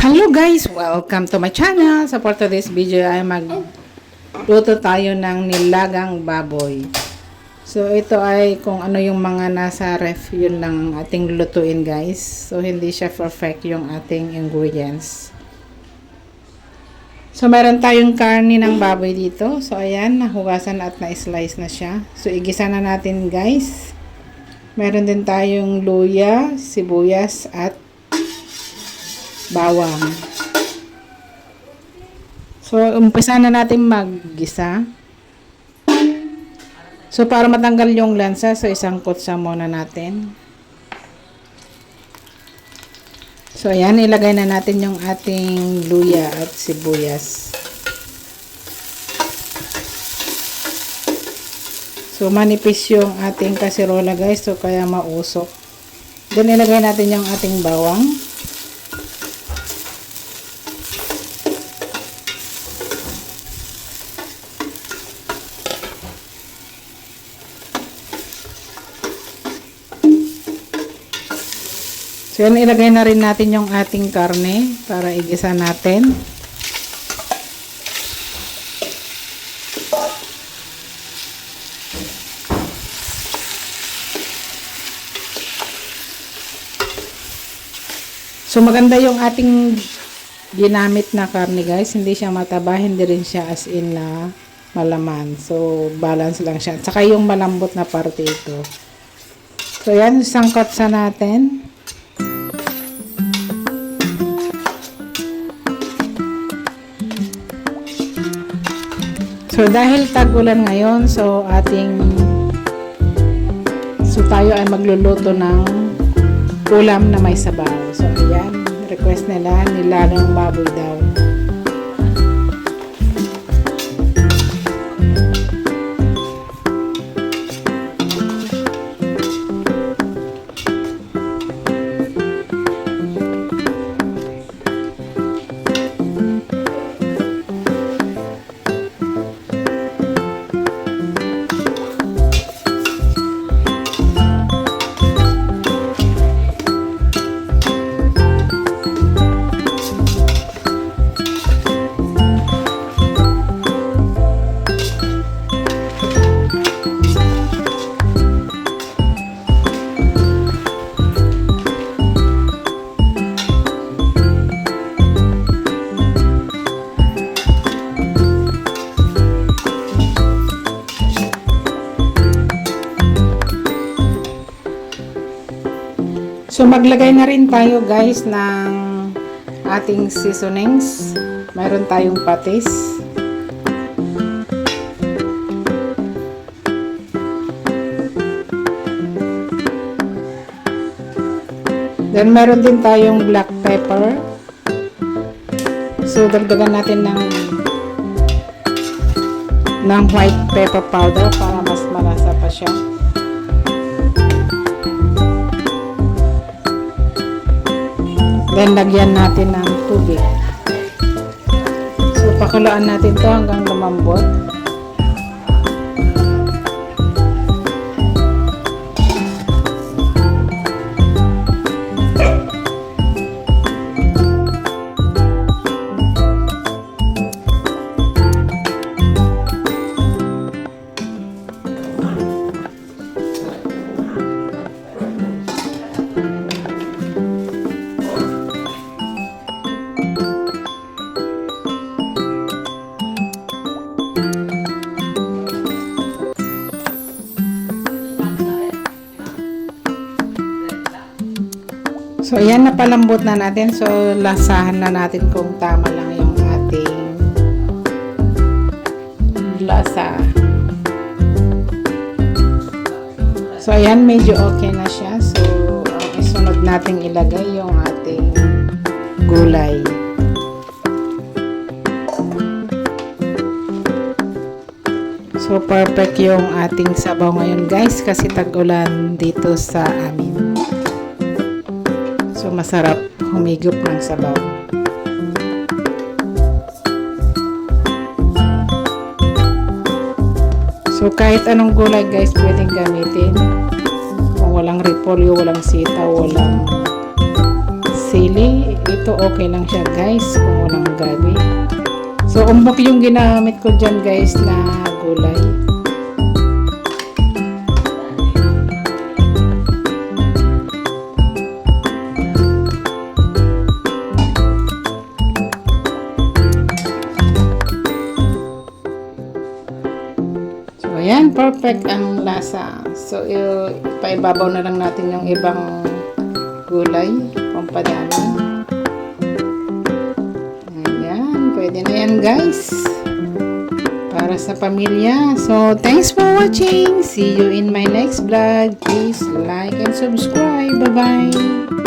Hello guys! Welcome to my channel. So for today's video ay magluto tayo ng nilagang baboy. So ito ay kung ano yung mga nasa ref, yun lang ating lutuin guys. So hindi siya perfect yung ating ingredients. So meron tayong karne ng baboy dito. So ayan, nahugasan at na-slice na siya. So igisa na natin guys. Meron din tayong luya, sibuyas at bawang. So, umpisa na natin maggisa. So, para matanggal yung lansa, so isang kutsa muna natin. So, ayan, ilagay na natin yung ating luya at sibuyas. So, manipis yung ating kasirola guys, so kaya mausok. Then, ilagay natin yung ating bawang. So, yan, ilagay na rin natin yung ating karne para igisa natin. So, maganda yung ating ginamit na karne guys. Hindi siya mataba, hindi rin siya as in na malaman. So, balance lang siya. Saka yung malambot na parte ito. So, yan, sangkot sa natin. So, dahil tag-ulan ngayon, so tayo ay magluluto ng ulam na may sabaw. So, ayan, request nila, nilagang baboy daw. So, maglagay na rin tayo guys ng ating seasonings. Mayroon tayong patis. Then, meron din tayong black pepper. So, dagdagan natin ng white pepper powder para mas malasa pa siya. Then, lagyan natin ng tubig. So, pakuluan natin to hanggang lumambot. So, ayan, napalambot na natin. So, lasahan na natin kung tama lang yung ating lasa. So, ayan, medyo okay na siya. So, isunod natin ilagay yung ating gulay. So, perfect yung ating sabaw ngayon guys kasi tag-ulan dito sa amin. So, masarap humigop ng sabaw. So, kahit anong gulay guys pwedeng gamitin. Kung walang repolyo, walang sitaw, walang sili, ito okay lang siya guys kung walang gabi. So umbok yung ginamit ko dyan guys na gulay. So ayan, perfect ang lasa. So ipaibabaw na lang natin yung ibang gulay, pampadami. Ayan, pwede na yan guys. Para sa pamilya. So, thanks for watching. See you in my next vlog. Please like and subscribe. Bye-bye.